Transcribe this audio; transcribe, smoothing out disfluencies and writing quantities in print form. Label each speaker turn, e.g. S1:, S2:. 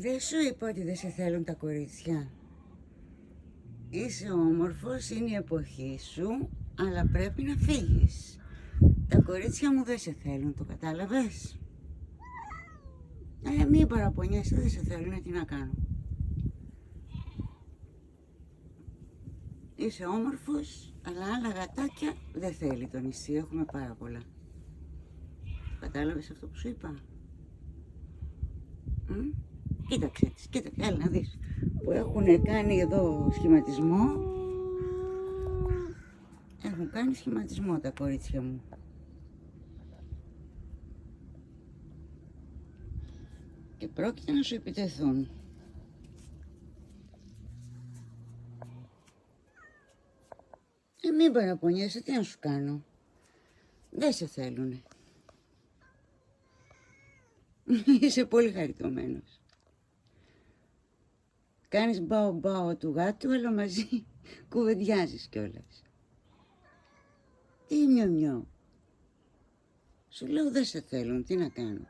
S1: Δεν σου είπα ότι δεν σε θέλουν τα κορίτσια. Είσαι όμορφος, είναι η εποχή σου, αλλά πρέπει να φύγεις. Τα κορίτσια μου δεν σε θέλουν, το κατάλαβες? Μην παραπονιέσαι, δεν σε θέλουν, τι να κάνω. Είσαι όμορφος, αλλά άλλα γατάκια δεν θέλει το νησί, έχουμε πάρα πολλά. Κατάλαβες αυτό που σου είπα? Κοίταξε τις, κοίταξε, έλα να δεις. Που έχουν κάνει εδώ σχηματισμό. Έχουν κάνει σχηματισμό τα κορίτσια μου. Και πρόκειται να σου επιτεθούν. Μην παραπονιέσαι, τι να σου κάνω. Δεν σε θέλουνε. Είσαι πολύ χαριτωμένος. Κάνεις μπάο μπάο του γάτου, αλλά μαζί κουβεντιάζεις κιόλας. Τι μιω μιω. Σου λέω δεν σε θέλουν, τι να κάνω.